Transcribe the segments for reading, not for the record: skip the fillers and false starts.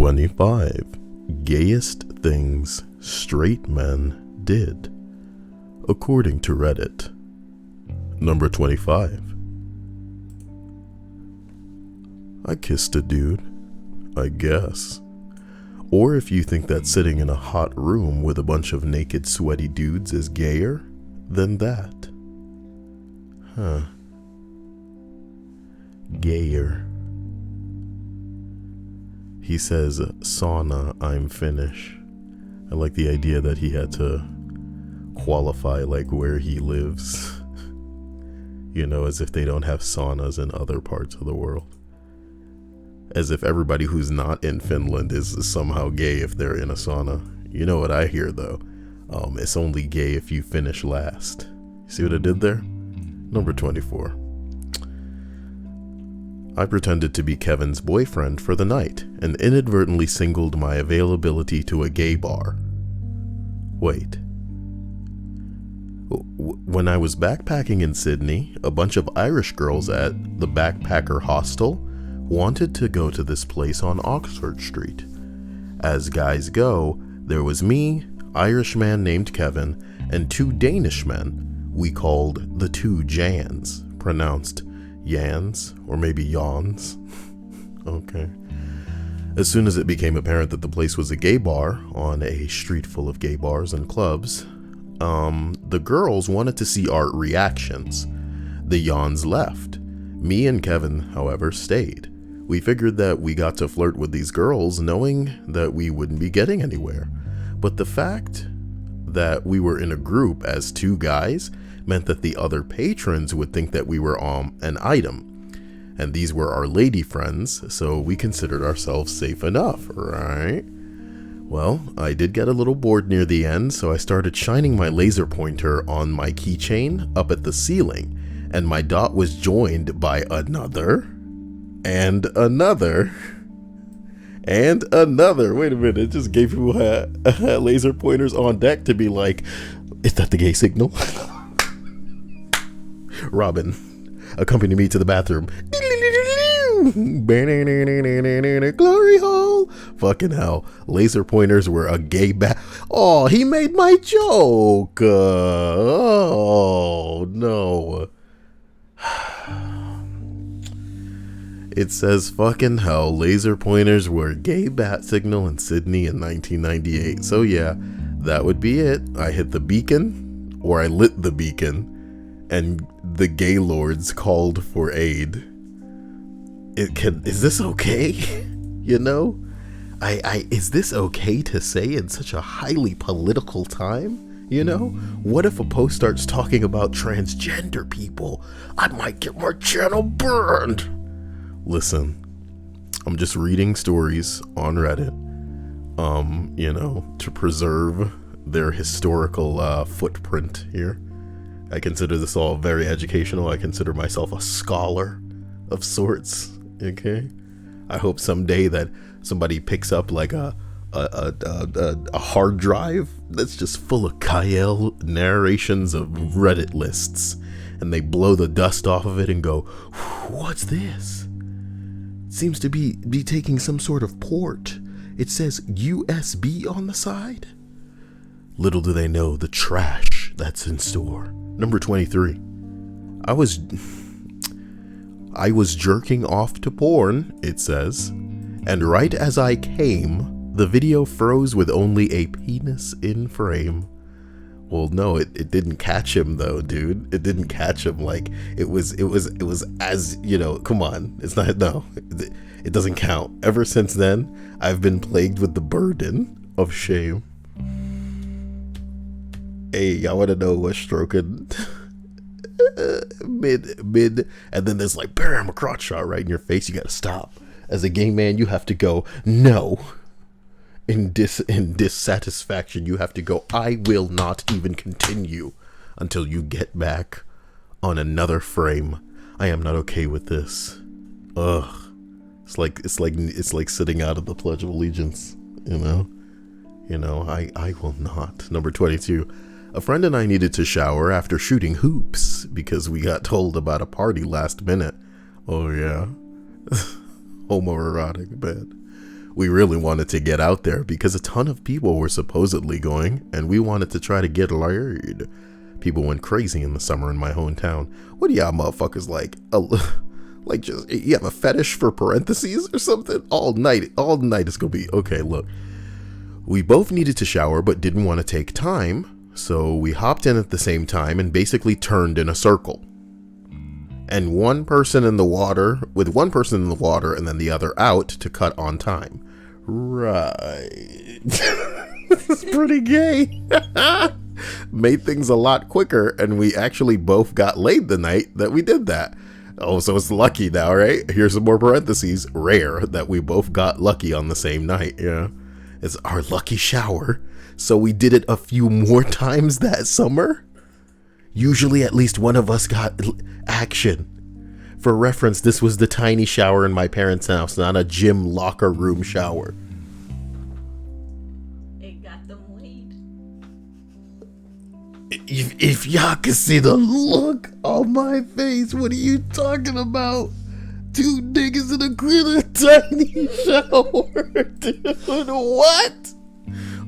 25 Gayest Things Straight Men Did, according to Reddit. Number 25. I kissed a dude, I guess. Or if you think that sitting in a hot room with a bunch of naked, sweaty dudes is gayer, then that. Huh. Gayer. He says, sauna, I'm Finnish. I like the idea that he had to qualify like where he lives. You know, as if they don't have saunas in other parts of the world. As if everybody who's not in Finland is somehow gay if they're in a sauna. You know what I hear though? It's only gay if you finish last. See what I did there? Number 24. I pretended to be Kevin's boyfriend for the night and inadvertently singled my availability to a gay bar. Wait. When I was backpacking in Sydney, a bunch of Irish girls at the Backpacker Hostel wanted to go to this place on Oxford Street. As guys go, there was me, Irish man named Kevin, and two Danish men we called the two Jans, pronounced Yans, or maybe Yawns. Okay. As soon as it became apparent that the place was a gay bar on a street full of gay bars and clubs, the girls wanted to see our reactions. The Yawns left. Me and Kevin, however, stayed. We figured that we got to flirt with these girls knowing that we wouldn't be getting anywhere. But the fact that we were in a group as two guys meant that the other patrons would think that we were an item. And these were our lady friends, so we considered ourselves safe enough, right? Well, I did get a little bored near the end, so I started shining my laser pointer on my keychain up at the ceiling, and my dot was joined by another, and another, and another. Wait a minute, it just gave people laser pointers on deck to be like, is that the gay signal? Robin, accompany me to the bathroom. Glory hole. Fucking hell. Laser pointers were a gay Oh, he made my joke. Oh, no. It says fucking hell. Laser pointers were a gay bat signal in Sydney in 1998. So yeah, that would be it. I hit the beacon, or I lit the beacon, and the gay lords called for aid. Is this okay? You know, is this okay to say in such a highly political time? You know, what if a post starts talking about transgender people? I might get my channel burned. Listen, I'm just reading stories on Reddit, you know, to preserve their historical footprint here. I consider this all very educational. I consider myself a scholar of sorts. Okay, I hope someday that somebody picks up like a hard drive that's just full of Kyle narrations of Reddit lists, and they blow the dust off of it and go, "What's this? It seems to be taking some sort of port. It says USB on the side." Little do they know the trash that's in store. Number 23. I was jerking off to porn, it says, and right as I came, the video froze with only a penis in frame. Well, no, it didn't catch him though, dude. It didn't catch him. Like it was as, you know, come on. It's not, no, it doesn't count. Ever since then, I've been plagued with the burden of shame. Hey, y'all want to know what's stroking? mid, and then there's like, bam, a crotch shot right in your face. You gotta stop. As a gay man, you have to go, no. In dissatisfaction, you have to go, I will not even continue until you get back on another frame. I am not okay with this. Ugh. It's like sitting out of the Pledge of Allegiance, you know? I will not. Number 22. A friend and I needed to shower after shooting hoops because we got told about a party last minute. Oh yeah. Homoerotic bed. We really wanted to get out there because a ton of people were supposedly going, and we wanted to try to get laid. People went crazy in the summer in my hometown. What do y'all motherfuckers like? Like, just, you have a fetish for parentheses or something? All night it's gonna be, okay, look. We both needed to shower but didn't want to take time, so we hopped in at the same time and basically turned in a circle. And with one person in the water and then the other out to cut on time. Right. This is pretty gay. Made things a lot quicker, and we actually both got laid the night that we did that. Oh, so it's lucky now, right? Here's some more parentheses. Rare that we both got lucky on the same night, yeah. It's our lucky shower. So we did it a few more times that summer. Usually at least one of us got action. For reference, this was the tiny shower in my parents' house, not a gym locker room shower. It got them laid. If y'all could see the look on my face, what are you talking about? Two niggas in a tiny shower, dude. What?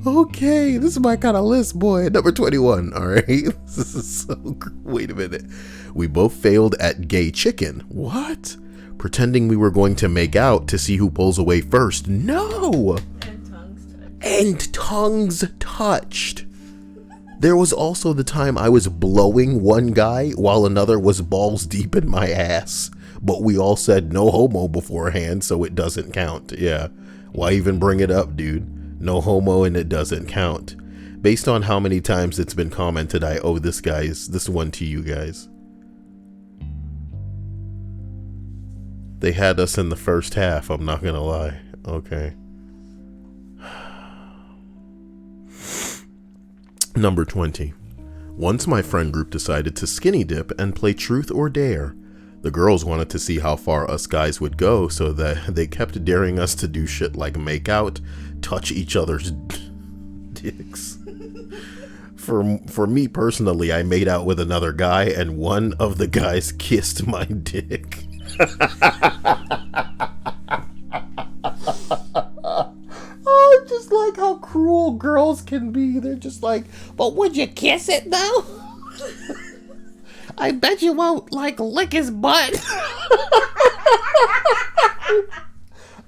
Okay, this is my kind of list, boy. Number 21, all right? This is so... Wait a minute. We both failed at gay chicken. What? Pretending we were going to make out to see who pulls away first. No! And tongues touched. There was also the time I was blowing one guy while another was balls deep in my ass. But we all said no homo beforehand, so it doesn't count. Yeah. Why even bring it up, dude? No homo and it doesn't count. Based on how many times it's been commented, I owe this one to you guys. They had us in the first half, I'm not gonna lie. Okay. Number 20. Once my friend group decided to skinny dip and play truth or dare. The girls wanted to see how far us guys would go, so that they kept daring us to do shit like make out, touch each other's dicks. For me personally, I made out with another guy and one of the guys kissed my dick. Oh, just like how cruel girls can be. They're just like, but would you kiss it though? I bet you won't, like, lick his butt.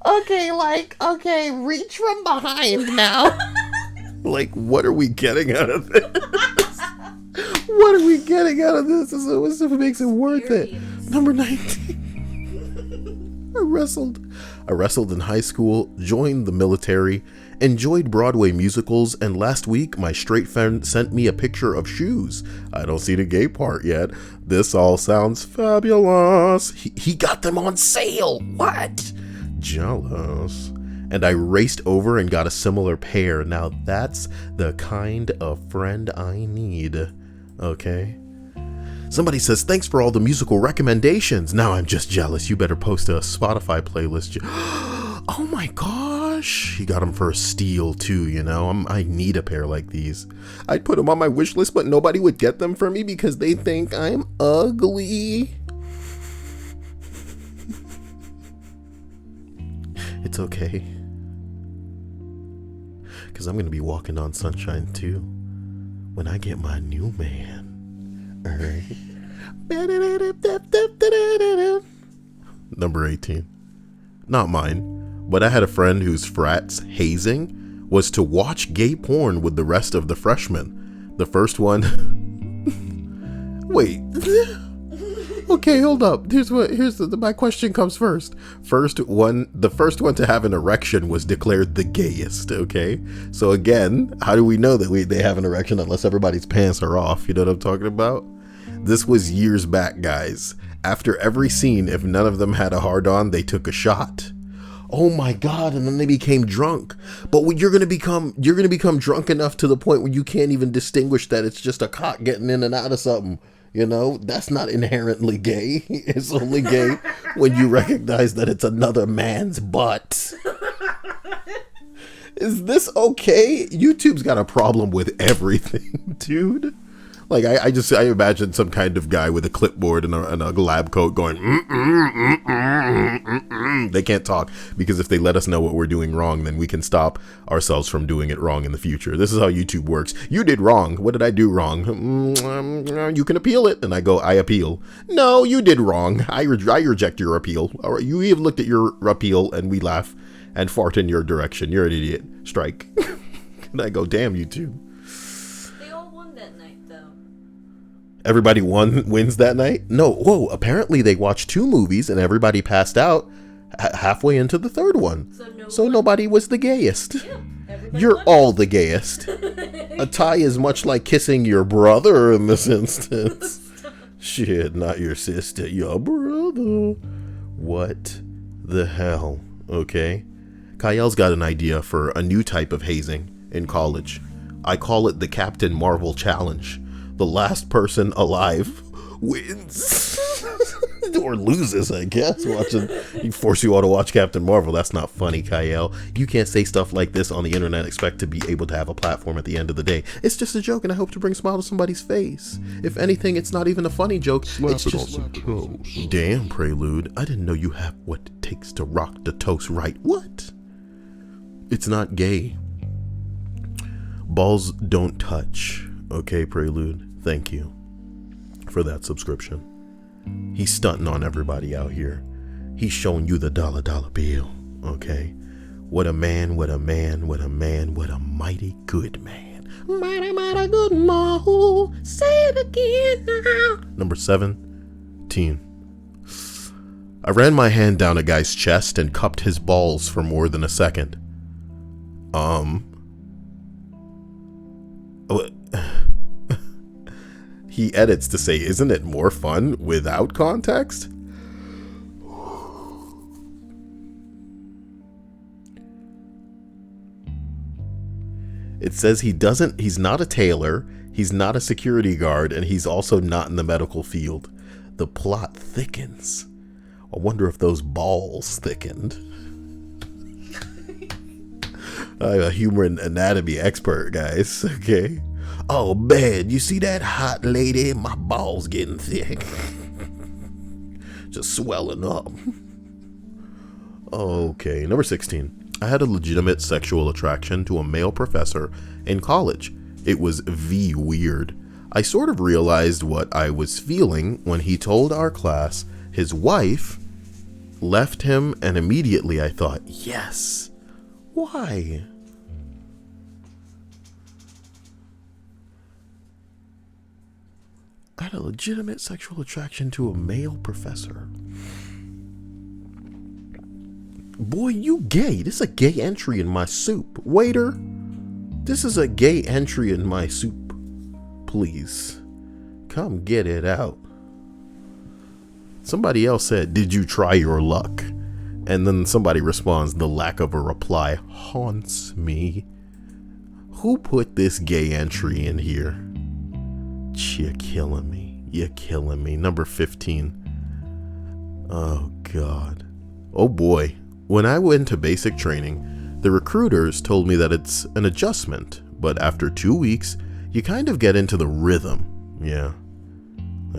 Okay, reach from behind now. Like, what are we getting out of this? What are we getting out of this? This is what makes it worth it. Number 19. I wrestled in high school, joined the military, enjoyed Broadway musicals, and last week my straight friend sent me a picture of shoes. I don't see the gay part yet. This all sounds fabulous. He got them on sale. What? Jealous. And I raced over and got a similar pair. Now that's the kind of friend I need. Okay? Somebody says, thanks for all the musical recommendations. Now I'm just jealous. You better post a Spotify playlist. Oh my gosh. He got them for a steal too, you know. I need a pair like these. I'd put them on my wish list, but nobody would get them for me because they think I'm ugly. It's okay. Because I'm going to be walking on sunshine too when I get my new man. Alright. Number 18. Not mine, but I had a friend whose frat's hazing was to watch gay porn with the rest of the freshmen. The first one... Wait. Okay, hold up. My question comes first. The first one to have an erection was declared the gayest, okay? So again, how do we know that they have an erection unless everybody's pants are off? You know what I'm talking about? This was years back, guys. After every scene, if none of them had a hard-on, they took a shot. Oh my God, and then they became drunk. But when you're gonna become drunk enough to the point where you can't even distinguish that it's just a cock getting in and out of something. You know, that's not inherently gay. It's only gay when you recognize that it's another man's butt. Is this okay? YouTube's got a problem with everything, dude. Like, I imagine some kind of guy with a clipboard and a lab coat going, They can't talk, because if they let us know what we're doing wrong, then we can stop ourselves from doing it wrong in the future. This is how YouTube works. You did wrong. What did I do wrong? You can appeal it. And I go, I appeal. No, you did wrong. I reject your appeal. All right, you have looked at your appeal, and we laugh and fart in your direction. You're an idiot. Strike. And I go, damn YouTube. They all won that night, though. Everybody wins that night? No, whoa, apparently they watched 2 movies and everybody passed out halfway into the third one. So nobody was the gayest. Yeah, you're all the gayest. A tie is much like kissing your brother in this instance. Shit, not your sister, your brother. What the hell? Okay. Kael's got an idea for a new type of hazing in college. I call it the Captain Marvel Challenge. The last person alive wins. Or loses, I guess. He force you all to watch Captain Marvel. That's not funny, Kael. You can't say stuff like this on the internet and expect to be able to have a platform at the end of the day. It's just a joke, and I hope to bring a smile to somebody's face. If anything, it's not even a funny joke. It's just... Damn, Prelude. I didn't know you have what it takes to rock the toast right. What? It's not gay. Balls don't touch. Okay, Prelude. Thank you for that subscription. He's stunting on everybody out here. He's showing you the dollar bill. Okay? What a man, what a man, what a man, what a mighty good man. Mighty good man. Say it again now. Number 17. I ran my hand down a guy's chest and cupped his balls for more than a second. He edits to say, isn't it more fun without context? It says he's not a tailor, he's not a security guard, and he's also not in the medical field. The plot thickens. I wonder if those balls thickened. I'm a human anatomy expert, guys, okay? Oh, man, you see that hot lady? My balls getting thick. Just swelling up. Okay, number 16. I had a legitimate sexual attraction to a male professor in college. It was weird. I sort of realized what I was feeling when he told our class his wife left him, and immediately I thought, yes. Why? I had a legitimate sexual attraction to a male professor. Boy, you gay. This is a gay entry in my soup. Waiter, this is a gay entry in my soup. Please, come get it out. Somebody else said, did you try your luck? And then somebody responds, the lack of a reply haunts me. Who put this gay entry in here? You're killing me. You're killing me. Number 15. Oh, God. Oh, boy. When I went to basic training, the recruiters told me that it's an adjustment, but after 2 weeks, you kind of get into the rhythm. Yeah.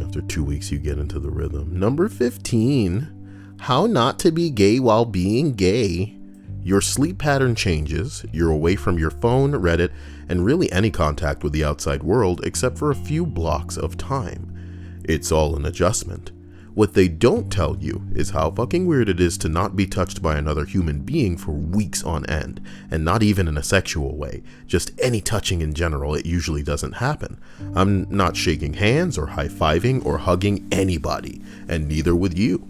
After 2 weeks, you get into the rhythm. Number 15. How not to be gay while being gay. Your sleep pattern changes, you're away from your phone, Reddit, and really any contact with the outside world except for a few blocks of time. It's all an adjustment. What they don't tell you is how fucking weird it is to not be touched by another human being for weeks on end, and not even in a sexual way. Just any touching in general, it usually doesn't happen. I'm not shaking hands or high-fiving or hugging anybody, and neither with you.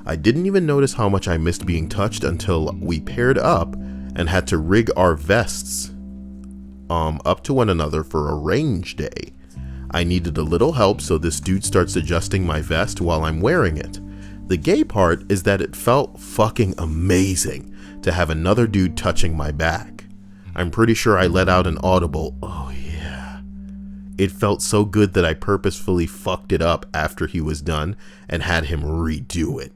I didn't even notice how much I missed being touched until we paired up and had to rig our vests up to one another for a range day. I needed a little help, so this dude starts adjusting my vest while I'm wearing it. The gay part is that it felt fucking amazing to have another dude touching my back. I'm pretty sure I let out an audible, oh yeah. It felt so good that I purposefully fucked it up after he was done and had him redo it.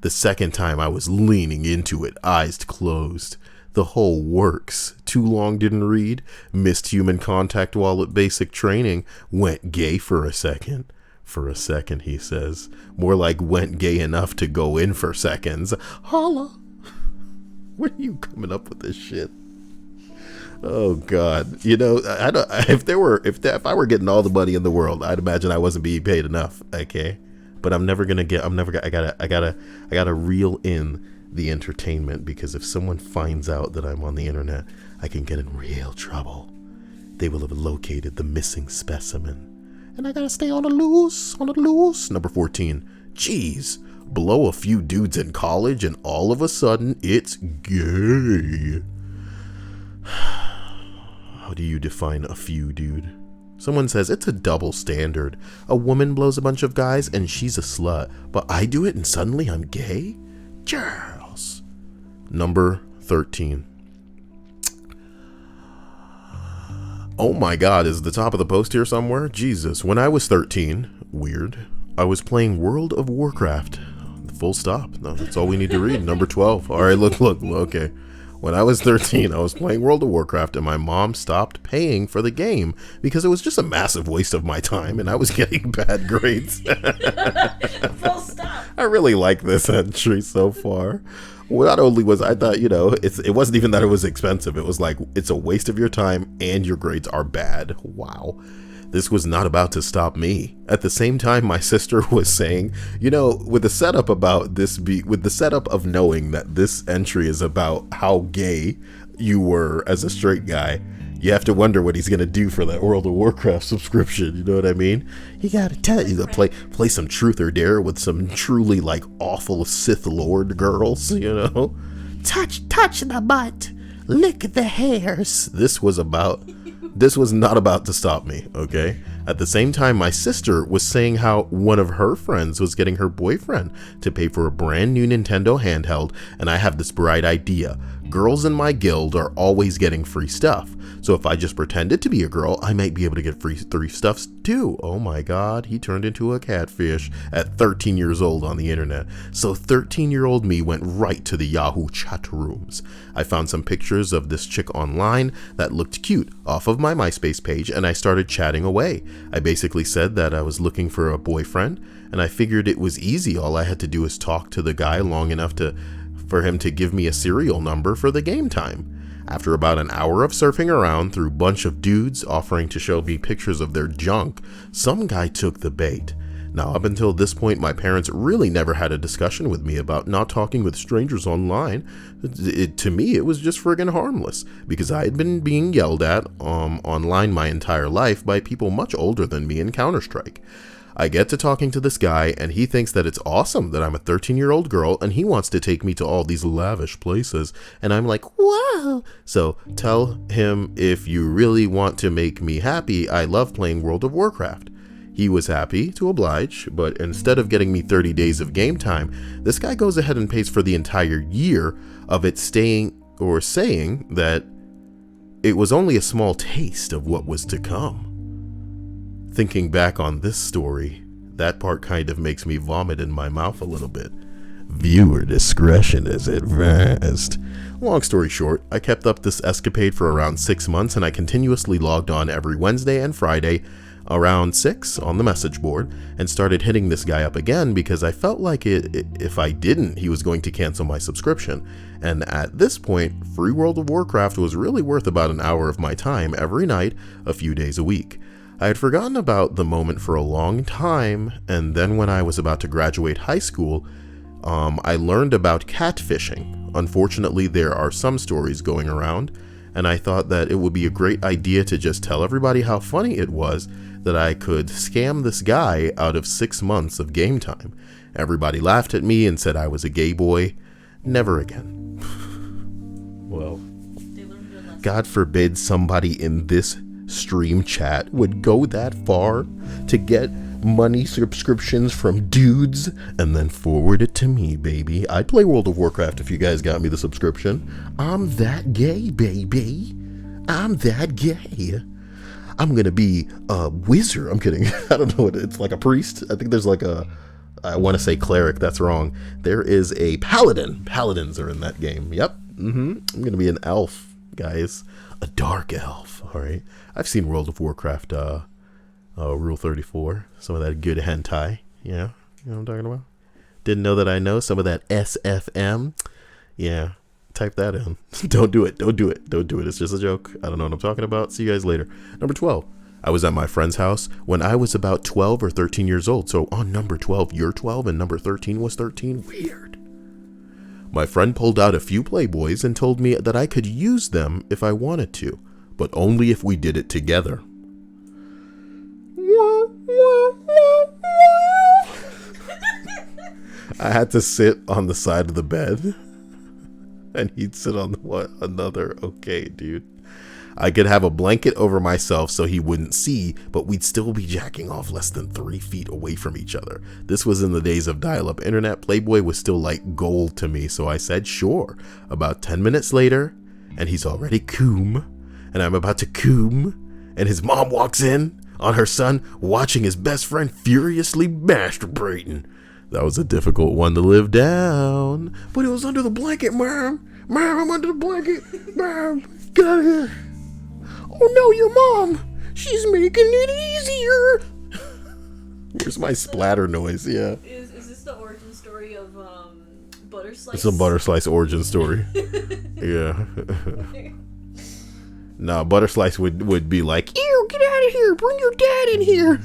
The second time I was leaning into it, eyes closed. The whole works too long, didn't read, missed human contact while at basic training, went gay for a second. For a second, he says. More like went gay enough to go in for seconds. Holla. Where are you coming up with this shit? Oh God! You know, I don't. If I were getting all the money in the world, I'd imagine I wasn't being paid enough. Okay, but I'm never gonna get. I gotta reel in the entertainment, because if someone finds out that I'm on the internet, I can get in real trouble. They will have located the missing specimen, and I gotta stay on the loose. On the loose. Number 14. Jeez, blow a few dudes in college, and all of a sudden it's gay. How do you define a few, dude? Someone says it's a double standard. A woman blows a bunch of guys and she's a slut, but I do it and suddenly I'm gay? Girls. Number 13. Oh my God, is the top of the post here somewhere? Jesus. When I was 13, weird, I was playing World of Warcraft. Full stop. No, that's all we need to read. Number 12. All right, look, okay. When I was 13, I was playing World of Warcraft, and my mom stopped paying for the game because it was just a massive waste of my time, and I was getting bad grades. Full stop. I really like this entry so far. Well, not only was I thought, it wasn't even that it was expensive. It was like, it's a waste of your time, and your grades are bad. Wow. This was not about to stop me. At the same time, my sister was saying, with the setup with the setup of knowing that this entry is about how gay you were as a straight guy, you have to wonder what he's gonna do for that World of Warcraft subscription. You know what I mean? You gotta tell you to play some Truth or Dare with some truly like awful Sith Lord girls. Touch the butt, lick the hairs. This was not about to stop me, okay? At the same time, my sister was saying how one of her friends was getting her boyfriend to pay for a brand new Nintendo handheld, and I have this bright idea. Girls in my guild are always getting free stuff, so if I just pretended to be a girl, I might be able to get free stuff too. Oh my God, he turned into a catfish at 13 years old on the internet. So 13-year-old me went right to the Yahoo chat rooms. I found some pictures of this chick online that looked cute off of my MySpace page, and I started chatting away. I basically said that I was looking for a boyfriend, and I figured it was easy. All I had to do was talk to the guy long enough for him to give me a serial number for the game time. After about an hour of surfing around through a bunch of dudes offering to show me pictures of their junk, some guy took the bait. Now, up until this point, my parents really never had a discussion with me about not talking with strangers online. To me, it was just friggin' harmless, because I had been being yelled at online my entire life by people much older than me in Counter-Strike. I get to talking to this guy, and he thinks that it's awesome that I'm a 13-year-old girl, and he wants to take me to all these lavish places, and I'm like, whoa! So tell him if you really want to make me happy, I love playing World of Warcraft. He was happy to oblige, but instead of getting me 30 days of game time, this guy goes ahead and pays for the entire year of it saying that it was only a small taste of what was to come. Thinking back on this story, that part kind of makes me vomit in my mouth a little bit. Viewer discretion is advised. Long story short, I kept up this escapade for around 6 months, and I continuously logged on every Wednesday and Friday around 6 on the message board and started hitting this guy up again because I felt like if I didn't, he was going to cancel my subscription. And at this point, free World of Warcraft was really worth about an hour of my time every night, a few days a week. I had forgotten about the moment for a long time, and then when I was about to graduate high school, I learned about catfishing. Unfortunately, there are some stories going around, and I thought that it would be a great idea to just tell everybody how funny it was that I could scam this guy out of 6 months of game time. Everybody laughed at me and said I was a gay boy. Never again. Well, God forbid somebody in this stream chat would go that far to get money subscriptions from dudes and then forward it to me, baby. I'd play World of Warcraft if you guys got me the subscription. I'm that gay, baby. I'm that gay. I'm gonna be a wizard. I'm kidding. I don't know what it's like, a priest. I think there's like I want to say cleric. That's wrong. There is a paladin. Paladins are in that game. Yep. I'm gonna be an elf. guy is a dark elf. All right. I've seen World of Warcraft, Rule 34. Some of that good hentai. Yeah. You know what I'm talking about? Didn't know that I know some of that SFM. Yeah. Type that in. Don't do it. Don't do it. Don't do it. It's just a joke. I don't know what I'm talking about. See you guys later. Number 12. I was at my friend's house when I was about 12 or 13 years old. So on number 12, you're 12 and number 13 was 13. Weird. My friend pulled out a few Playboys and told me that I could use them if I wanted to, but only if we did it together. I had to sit on the side of the bed and he'd sit on another. Okay, dude. I could have a blanket over myself so he wouldn't see, but we'd still be jacking off less than 3 feet away from each other. This was in the days of dial-up internet. Playboy was still like gold to me, so I said sure. About 10 minutes later, and he's already coom, and I'm about to coom, and his mom walks in on her son watching his best friend furiously masturbating. That was a difficult one to live down, but it was under the blanket, Mom. Mom, I'm under the blanket. Mom, get out of here. Oh no, your mom! She's making it easier! Where's my splatter noise? Yeah. Is this the origin story of Butter Slice? It's a Butter Slice origin story. Yeah. Nah, Butter Slice would be like, ew, get out of here! Bring your dad in here!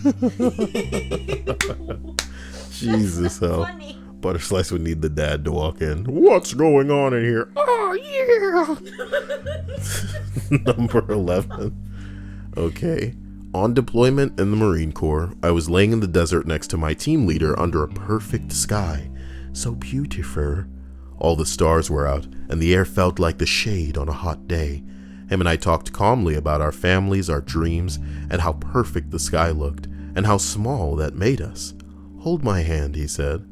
Jesus hell. Funny. Butter Slice would need the dad to walk in. What's going on in here? Oh, yeah! Number 11. Okay. On deployment in the Marine Corps, I was laying in the desert next to my team leader under a perfect sky. So beautiful. All the stars were out, and the air felt like the shade on a hot day. Him and I talked calmly about our families, our dreams, and how perfect the sky looked, and how small that made us. Hold my hand, he said.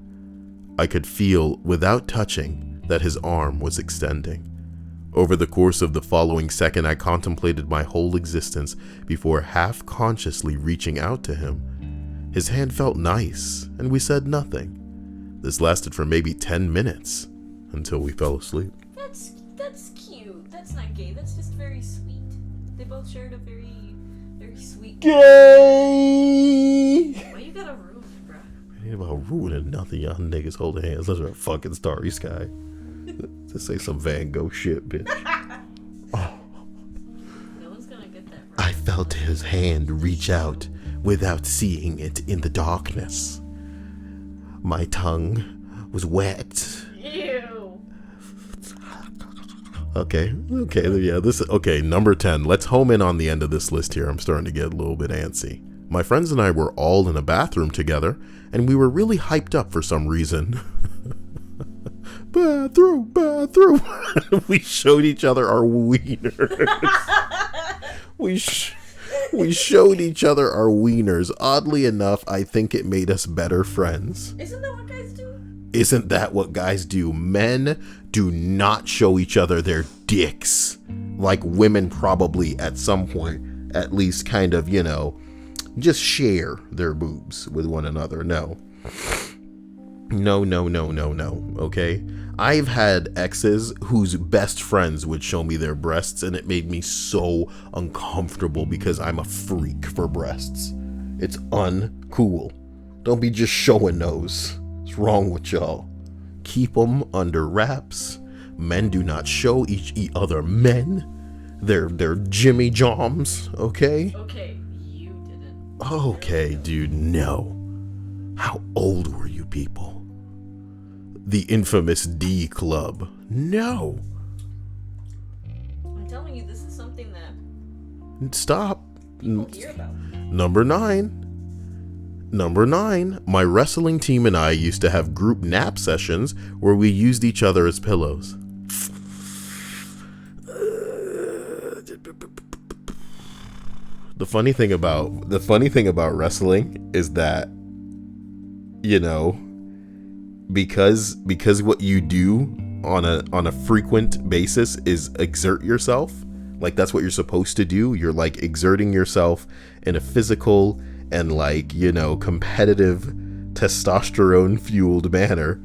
I could feel, without touching, that his arm was extending. Over the course of the following second, I contemplated my whole existence before half-consciously reaching out to him. His hand felt nice, and we said nothing. This lasted for maybe 10 minutes, until we fell asleep. That's cute. That's not gay. That's just very sweet. They both shared a very, very sweet. Gay! Why you gotta ruin it, bro? Ain't about ruining nothing. Y'all niggas holding hands under a fucking starry sky. To say some Van Gogh shit, bitch. Oh. No one's gonna get that, bro. I felt his hand reach out without seeing it in the darkness. My tongue was wet. Ew. Okay, yeah, number 10. Let's home in on the end of this list here. I'm starting to get a little bit antsy. My friends and I were all in a bathroom together, and we were really hyped up for some reason. Bathroom. We showed each other our wieners. We showed each other our wieners. Oddly enough, I think it made us better friends. Isn't that what guys do? Isn't that what guys do? Men do not show each other their dicks. Like women probably at some point, at least kind of, just share their boobs with one another. No. Okay? I've had exes whose best friends would show me their breasts, and it made me so uncomfortable because I'm a freak for breasts. It's uncool. Don't be just showing those. What's wrong with y'all? Keep them under wraps. Men do not show each other men. They're Jimmy Joms, okay? Okay, you didn't. Okay, dude, no. How old were you people? The infamous D Club. No. I'm telling you, this is something that Stop. people hear about. Number 9. My wrestling team and I used to have group nap sessions where we used each other as pillows. The funny thing about wrestling is that, because what you do on a frequent basis is exert yourself. Like, that's what you're supposed to do. You're like exerting yourself in a physical and competitive testosterone fueled manner.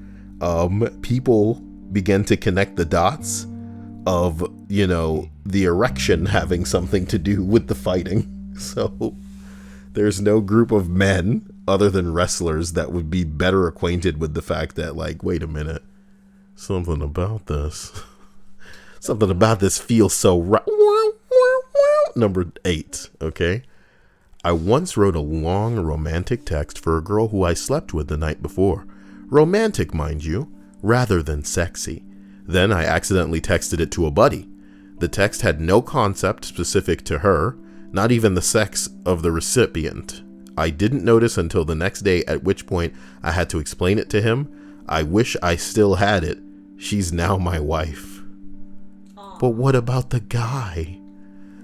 People begin to connect the dots of, the erection having something to do with the fighting. So there's no group of men other than wrestlers that would be better acquainted with the fact that, like, wait a minute, something about this feels so right. Number 8, okay? I once wrote a long romantic text for a girl who I slept with the night before. Romantic, mind you, rather than sexy. Then I accidentally texted it to a buddy. The text had no concept specific to her, not even the sex of the recipient. I didn't notice until the next day, at which point I had to explain it to him. I wish I still had it. She's now my wife. Aww. But what about the guy?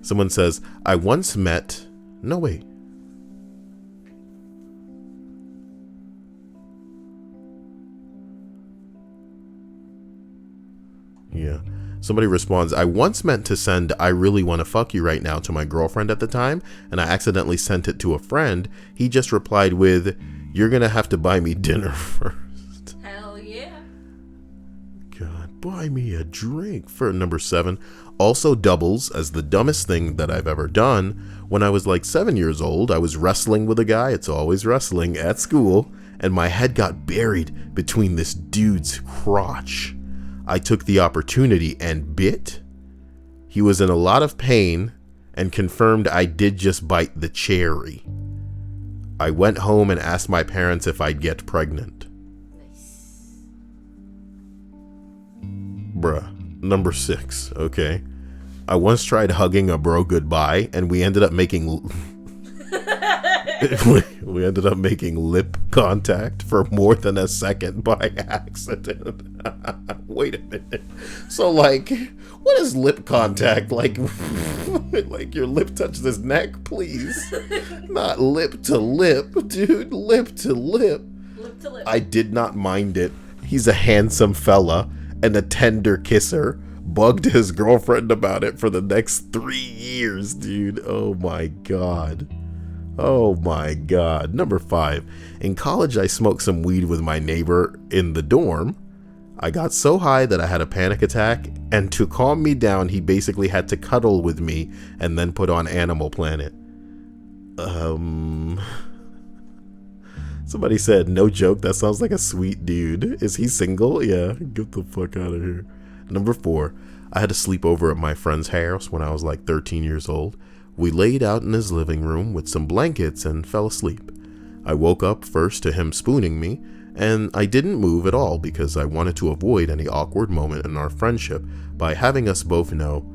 Someone says, I once met... No, wait. Yeah. Somebody responds, I once meant to send I really want to fuck you right now to my girlfriend at the time, and I accidentally sent it to a friend. He just replied with, you're gonna have to buy me dinner first. Hell yeah. God, buy me a drink. For number 7, also doubles as the dumbest thing that I've ever done. When I was like 7 years old, I was wrestling with a guy, it's always wrestling, at school, and my head got buried between this dude's crotch. I took the opportunity and bit. He was in a lot of pain and confirmed I did just bite the cherry. I went home and asked my parents if I'd get pregnant. Nice. Bruh. Number 6, okay? I once tried hugging a bro goodbye and we ended up making lip contact for more than a second by accident. Wait a minute. So, like, what is lip contact? Like, like your lip touches his neck, please. Not lip to lip, dude. Lip to lip. Lip to lip. I did not mind it. He's a handsome fella and a tender kisser. Bugged his girlfriend about it for the next 3 years, dude. Oh my god. Oh my god. Number 5. In college, I smoked some weed with my neighbor in the dorm. I got so high that I had a panic attack, and to calm me down, he basically had to cuddle with me and then put on Animal Planet. Somebody said, no joke, that sounds like a sweet dude. Is he single? Yeah, get the fuck out of here. Number 4. I had to sleep over at my friend's house when I was like 13 years old. We laid out in his living room with some blankets and fell asleep. I woke up first to him spooning me, and I didn't move at all because I wanted to avoid any awkward moment in our friendship by having us both know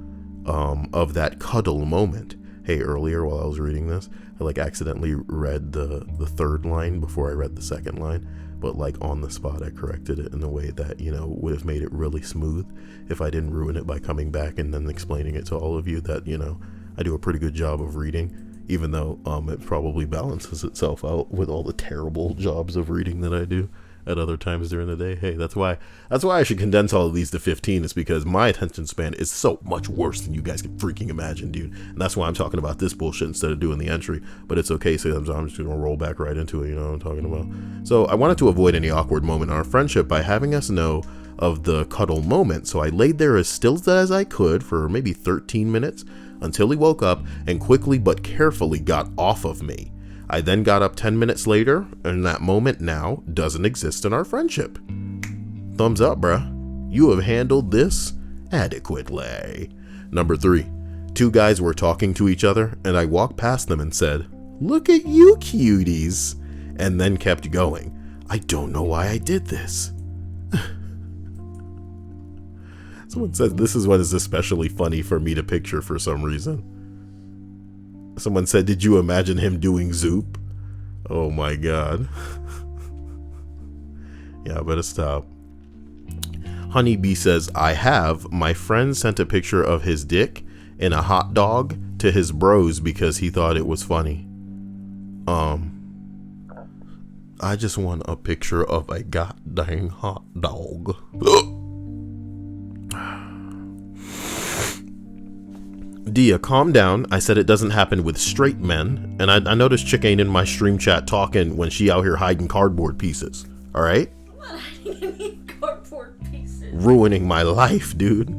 of that cuddle moment. Hey, earlier while I was reading this, I like accidentally read the third line before I read the second line, but like on the spot I corrected it in a way that, would have made it really smooth if I didn't ruin it by coming back and then explaining it to all of you that, I do a pretty good job of reading, even though it probably balances itself out with all the terrible jobs of reading that I do at other times during the day. Hey, that's why I should condense all of these to 15, is because my attention span is so much worse than you guys can freaking imagine, dude. And that's why I'm talking about this bullshit instead of doing the entry. But it's okay, so I'm just gonna roll back right into it, you know what I'm talking about. So I wanted to avoid any awkward moment in our friendship by having us know of the cuddle moment. So I laid there as still as I could for maybe 13 minutes until he woke up and quickly but carefully got off of me. I then got up 10 minutes later, and that moment now doesn't exist in our friendship. Thumbs up, bruh. You have handled this adequately. Number 3. 2 guys were talking to each other, and I walked past them and said, "Look at you cuties," and then kept going. I don't know why I did this. Someone says this is what is especially funny for me to picture for some reason. Someone said, did you imagine him doing Zoop? Oh my god. Yeah, I better stop. Honeybee says, I have. My friend sent a picture of his dick in a hot dog to his bros because he thought it was funny. I just want a picture of a goddamn hot dog. Dia, calm down. I said it doesn't happen with straight men, and I noticed Chick ain't in my stream chat talking when she out here hiding cardboard pieces. All right? I'm not hiding any cardboard pieces. Ruining my life, dude.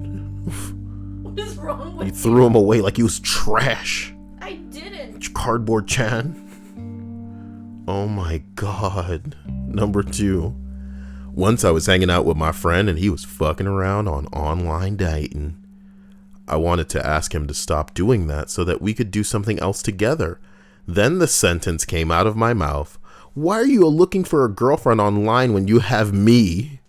wrong with You threw him away like he was trash. I didn't. Cardboard Chan. Oh my god. Number 2. Once I was hanging out with my friend and he was fucking around on online dating. I wanted to ask him to stop doing that so that we could do something else together. Then the sentence came out of my mouth. Why are you looking for a girlfriend online when you have me?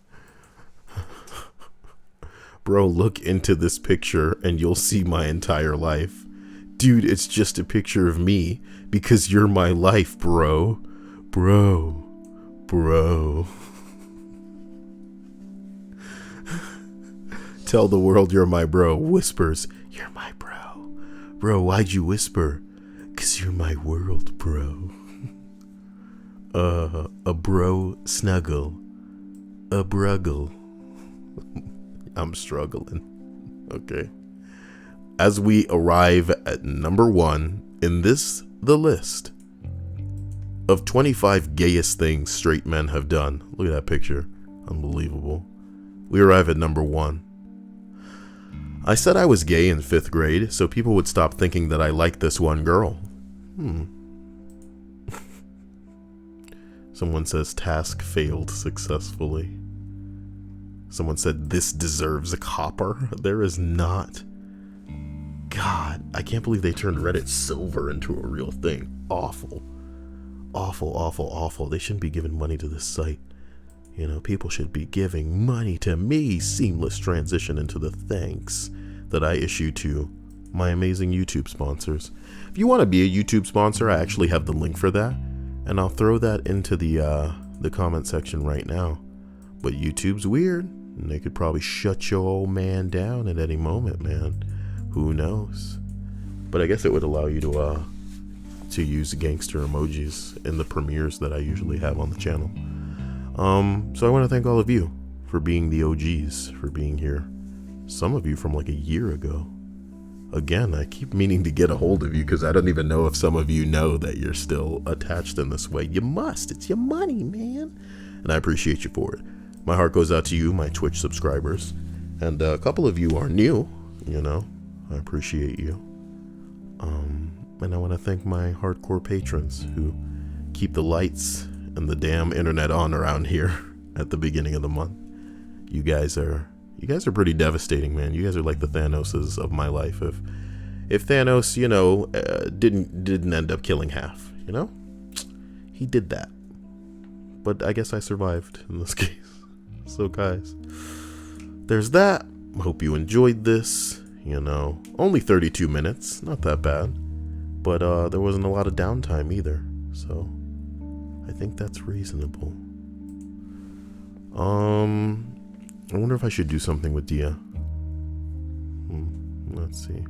Bro, look into this picture and you'll see my entire life. Dude, it's just a picture of me because you're my life, bro. Bro. Tell the world you're my bro. Whispers, you're my bro. Bro, why'd you whisper? 'Cause you're my world, bro. A bro snuggle. A bruggle. I'm struggling. Okay. As we arrive at number 1 in the list of 25 gayest things straight men have done. Look at that picture. Unbelievable. We arrive at number 1. I said I was gay in 5th grade so people would stop thinking that I liked this one girl. Someone says task failed successfully. Someone said this deserves a copper. There is not. God, I can't believe they turned Reddit silver into a real thing. Awful. Awful, awful, awful. They shouldn't be giving money to this site. You know, people should be giving money to me. Seamless transition into the thanks that I issue to my amazing YouTube sponsors. If you want to be a YouTube sponsor, I actually have the link for that. And I'll throw that into the comment section right now. But YouTube's weird. And they could probably shut your old man down at any moment, man. Who knows? But I guess it would allow you to use gangster emojis in the premieres that I usually have on the channel. So I want to thank all of you for being the OGs, for being here. Some of you from like a year ago. Again, I keep meaning to get a hold of you because I don't even know if some of you know that you're still attached in this way. You must. It's your money, man. And I appreciate you for it. My heart goes out to you, my Twitch subscribers. And a couple of you are new, you know. I appreciate you. And I want to thank my hardcore patrons who keep the lights and the damn internet on around here at the beginning of the month. You guys are pretty devastating, man. You guys are like the Thanoses of my life. If Thanos, you know, didn't end up killing half, you know? He did that. But I guess I survived in this case. So guys, there's that. Hope you enjoyed this. You know, only 32 minutes, not that bad. But there wasn't a lot of downtime either. So I think that's reasonable. I wonder if I should do something with Dia. Let's see.